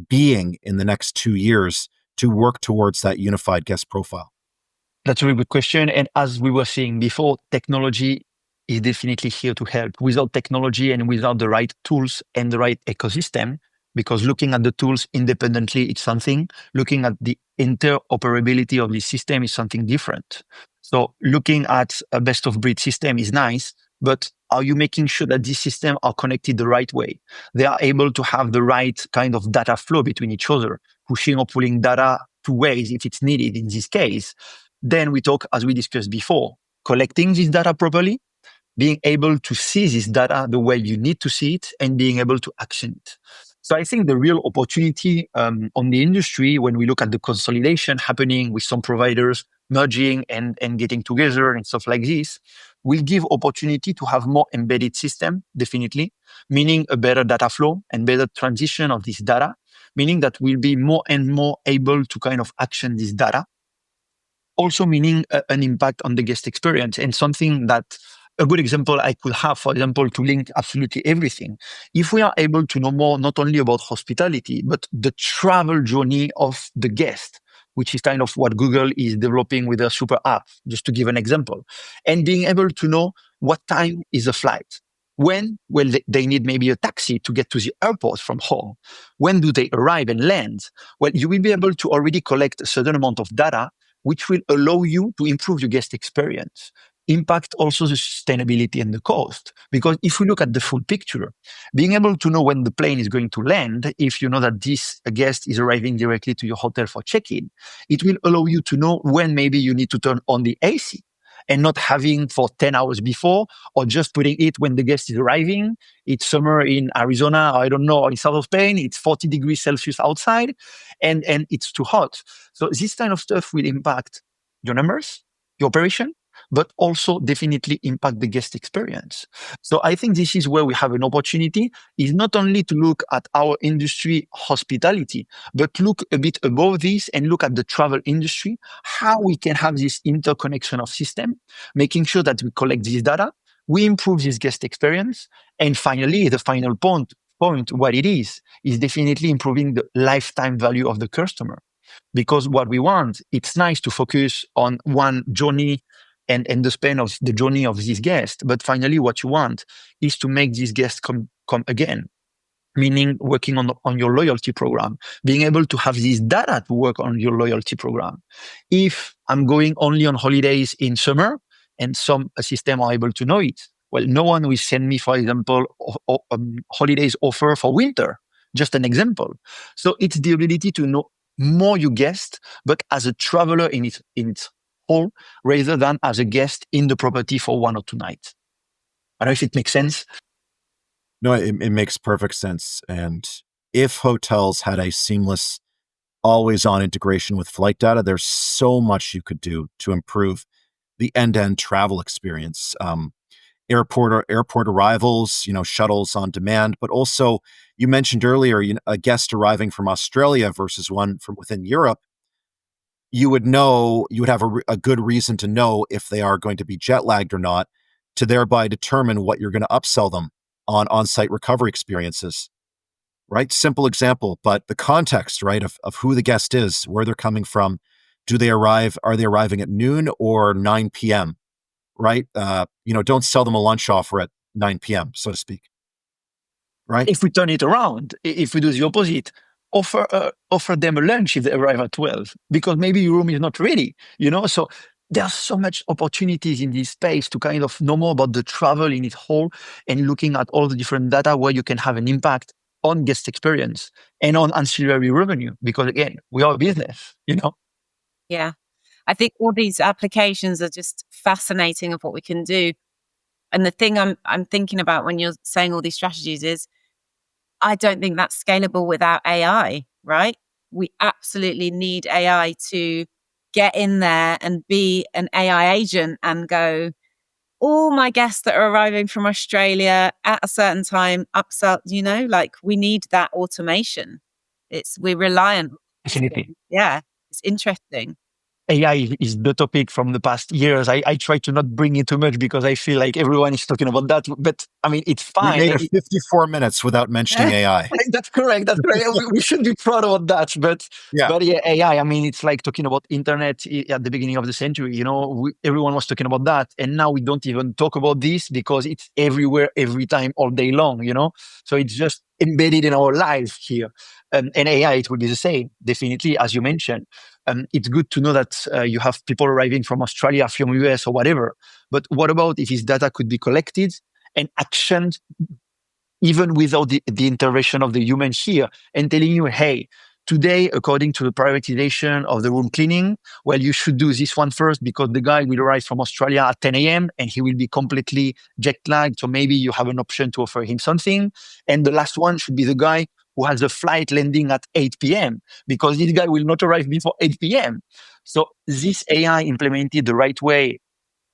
[SPEAKER 1] being in the next 2 years to work towards that unified guest profile?
[SPEAKER 2] That's a really good question. And as we were saying before, technology is definitely here to help. Without technology and without the right tools and the right ecosystem, because looking at the tools independently, it's something. Looking at the interoperability of the system is something different. So looking at a best of breed system is nice, but are you making sure that these systems are connected the right way? They are able to have the right kind of data flow between each other, pushing or pulling data two ways if it's needed in this case. Then we talk, as we discussed before, collecting this data properly, being able to see this data the way you need to see it, and being able to action it. So I think the real opportunity on the industry, when we look at the consolidation happening with some providers merging and getting together and stuff like this, will give opportunity to have more embedded system, definitely, meaning a better data flow and better transition of this data, meaning that we'll be more and more able to kind of action this data. Also meaning an impact on the guest experience, and something that a good example I could have, for example, to link absolutely everything. If we are able to know more, not only about hospitality, but the travel journey of the guest, which is kind of what Google is developing with their super app, just to give an example, and being able to know what time is a flight. When will they need maybe a taxi to get to the airport from home? When do they arrive and land? Well, you will be able to already collect a certain amount of data, which will allow you to improve your guest experience. Impact also the sustainability and the cost. Because if we look at the full picture, being able to know when the plane is going to land, if you know that this guest is arriving directly to your hotel for check-in, it will allow you to know when maybe you need to turn on the AC and not having for 10 hours before, or just putting it when the guest is arriving. It's summer in Arizona, or I don't know, or in south of Spain, it's 40 degrees Celsius outside and it's too hot. So this kind of stuff will impact your numbers, your operation, but also definitely impact the guest experience. So I think this is where we have an opportunity, is not only to look at our industry, hospitality, but look a bit above this and look at the travel industry, how we can have this interconnection of system, making sure that we collect this data, we improve this guest experience, and finally, the final point, what it is definitely improving the lifetime value of the customer. Because what we want, it's nice to focus on one journey and the span of the journey of this guest. But finally, what you want is to make this guest come again, meaning working on your loyalty program, being able to have this data to work on your loyalty program. If I'm going only on holidays in summer and some system are able to know it, well, no one will send me, for example, holidays offer for winter, Just an example. So it's the ability to know more your guest, but as a traveler in its whole, rather than as a guest in the property for 1 or 2 nights. I don't know if it makes sense.
[SPEAKER 1] No, it makes perfect sense. And if hotels had a seamless, always on integration with flight data, there's so much you could do to improve the end-to-end travel experience. Airport arrivals, shuttles on demand, but also you mentioned earlier, a guest arriving from Australia versus one from within Europe. You would have a good reason to know if they are going to be jet lagged or not, to thereby determine what you're going to upsell them on-site recovery experiences. Right? Simple example, but the context, right, of who the guest is, where they're coming from. Are they arriving at noon or 9 p.m.? Right? Don't sell them a lunch offer at 9 p.m., so to speak. Right?
[SPEAKER 2] If we turn it around, if we do the opposite, offer them a lunch if they arrive at 12, because maybe your room is not ready, So there's so much opportunities in this space to kind of know more about the travel in its whole and looking at all the different data where you can have an impact on guest experience and on ancillary revenue, because again, we are a business.
[SPEAKER 3] Yeah. I think all these applications are just fascinating of what we can do. And the thing I'm thinking about when you're saying all these strategies is, I don't think that's scalable without AI, right? We absolutely need AI to get in there and be an AI agent and go, all my guests that are arriving from Australia at a certain time, upsell, we need that automation. We're reliant.
[SPEAKER 2] Definitely.
[SPEAKER 3] Yeah, it's interesting.
[SPEAKER 2] AI is the topic from the past years. I try to not bring it too much because I feel like everyone is talking about that. But I mean, it's
[SPEAKER 1] We
[SPEAKER 2] fine.
[SPEAKER 1] made it 54 minutes without mentioning AI.
[SPEAKER 2] That's correct. That's correct. We should be proud about that. But
[SPEAKER 1] Yeah.
[SPEAKER 2] but yeah, AI. I mean, it's like talking about internet at the beginning of the century. Everyone was talking about that, and now we don't even talk about this because it's everywhere, every time, all day long. So it's just embedded in our lives here. And AI, it will be the same, definitely, as you mentioned. It's good to know that you have people arriving from Australia, from US, or whatever. But what about if his data could be collected and actioned even without the intervention of the human here, and telling you, hey, today, according to the prioritization of the room cleaning, well, you should do this one first because the guy will arrive from Australia at 10 a.m. and he will be completely jet lagged. So maybe you have an option to offer him something. And the last one should be the guy who has a flight landing at 8 p.m. because this guy will not arrive before 8 p.m. So this AI implemented the right way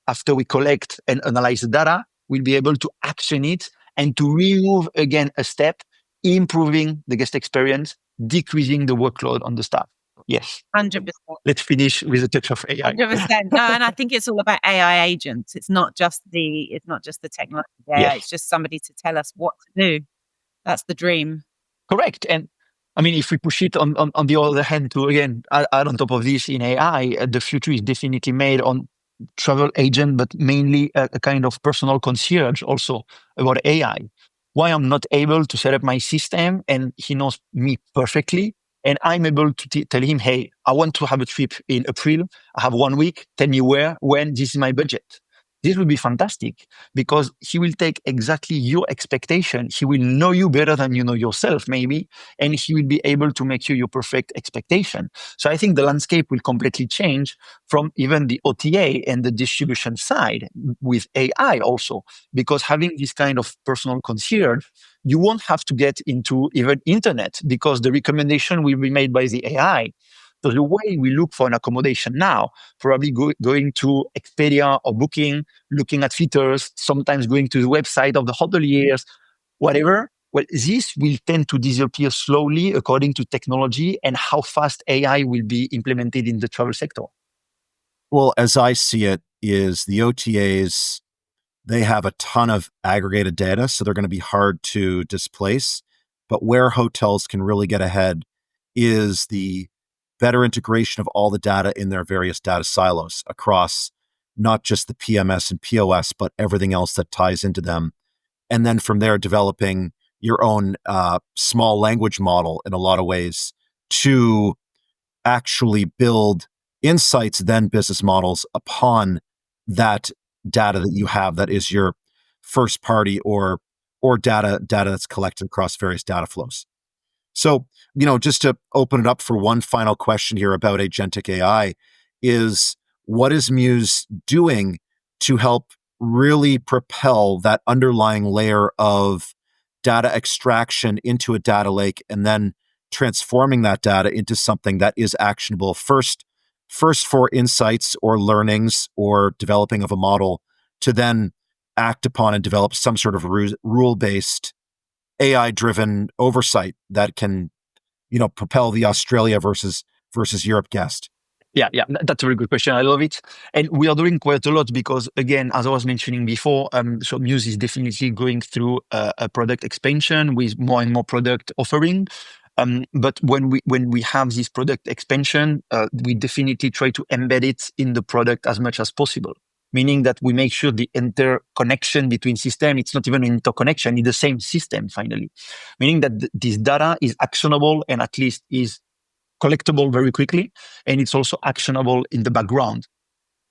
[SPEAKER 2] after we collect and analyze the data, we'll be able to action it and to remove again a step, improving the guest experience, decreasing the workload on the staff. Yes.
[SPEAKER 3] 100%.
[SPEAKER 2] Let's finish with a touch of AI.
[SPEAKER 3] 100%. No, and I think it's all about AI agents. It's not just the technology AI.
[SPEAKER 2] Yes.
[SPEAKER 3] It's just somebody to tell us what to do. That's the dream.
[SPEAKER 2] Correct. And I mean, if we push it on the other hand to, again, add on top of this in AI, the future is definitely made on travel agent, but mainly a kind of personal concierge also about AI. Why I'm not able to set up my system and he knows me perfectly. And I'm able to tell him, hey, I want to have a trip in April. I have 1 week. Tell me where, when, this is my budget. This will be fantastic because he will take exactly your expectation. He will know you better than you know yourself, maybe, and he will be able to make you your perfect expectation. So I think the landscape will completely change from even the OTA and the distribution side with AI also, because having this kind of personal concierge, you won't have to get into even internet because the recommendation will be made by the AI. So the way we look for an accommodation now, probably going to Expedia or Booking, looking at filters, sometimes going to the website of the hoteliers, whatever. Well, this will tend to disappear slowly according to technology and how fast AI will be implemented in the travel sector.
[SPEAKER 1] Well, as I see it, is the OTAs, they have a ton of aggregated data, so they're going to be hard to displace. But where hotels can really get ahead is the better integration of all the data in their various data silos across not just the PMS and POS, but everything else that ties into them. And then from there, developing your own small language model in a lot of ways to actually build insights, then business models upon that data that you have that is your first party or data that's collected across various data flows. So, just to open it up for one final question here about agentic AI is, what is Mews doing to help really propel that underlying layer of data extraction into a data lake and then transforming that data into something that is actionable first for insights or learnings or developing of a model, to then act upon and develop some sort of rule-based AI-driven oversight that can, propel the Australia versus Europe guest?
[SPEAKER 2] Yeah, that's a very good question. I love it. And we are doing quite a lot because, again, as I was mentioning before, so Mews is definitely going through a product expansion with more and more product offering. But when we have this product expansion, we definitely try to embed it in the product as much as possible. Meaning that we make sure the interconnection between systems, it's not even an interconnection, it's the same system finally. Meaning that this data is actionable and at least is collectible very quickly, and it's also actionable in the background.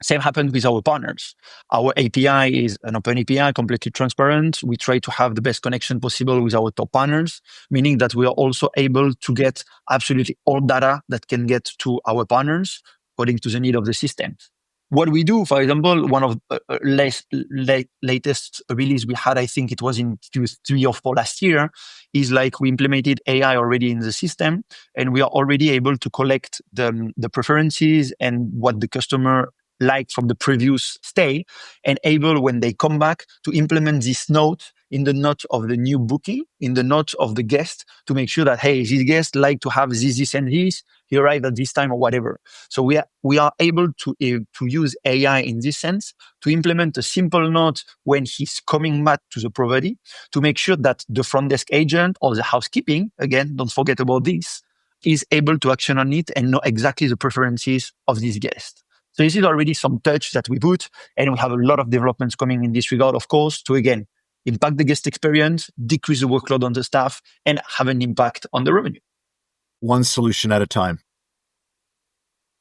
[SPEAKER 2] Same happened with our partners. Our API is an open API, completely transparent. We try to have the best connection possible with our top partners, meaning that we are also able to get absolutely all data that can get to our partners according to the need of the systems. What we do, for example, one of the latest release we had, I think it was in Q3 or 4 last year, is like we implemented AI already in the system, and we are already able to collect the preferences and what the customer liked from the previous stay, and able, when they come back, to implement this note in the note of the new booking, in the note of the guest, to make sure that, hey, this guest like to have this, and this. He arrived at this time or whatever. So we are able to use AI in this sense to implement a simple note when he's coming back to the property, to make sure that the front desk agent or the housekeeping, again, don't forget about this, is able to action on it and know exactly the preferences of this guest. So this is already some touch that we put, and we have a lot of developments coming in this regard, of course, to again impact the guest experience, decrease the workload on the staff, and have an impact on the revenue.
[SPEAKER 1] One solution at a time.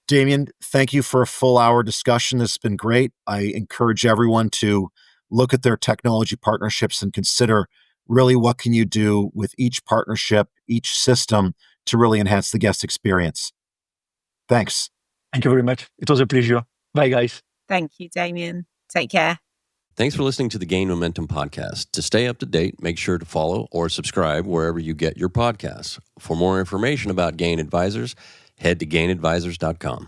[SPEAKER 1] Damien, thank you for a full hour discussion. This has been great. I encourage everyone to look at their technology partnerships and consider really what can you do with each partnership, each system, to really enhance the guest experience. Thanks.
[SPEAKER 2] Thank you very much. It was a pleasure. Bye, guys.
[SPEAKER 3] Thank you, Damien. Take care.
[SPEAKER 4] Thanks for listening to the Gain Momentum podcast. To stay up to date, make sure to follow or subscribe wherever you get your podcasts. For more information about Gain Advisors, head to gainadvisors.com.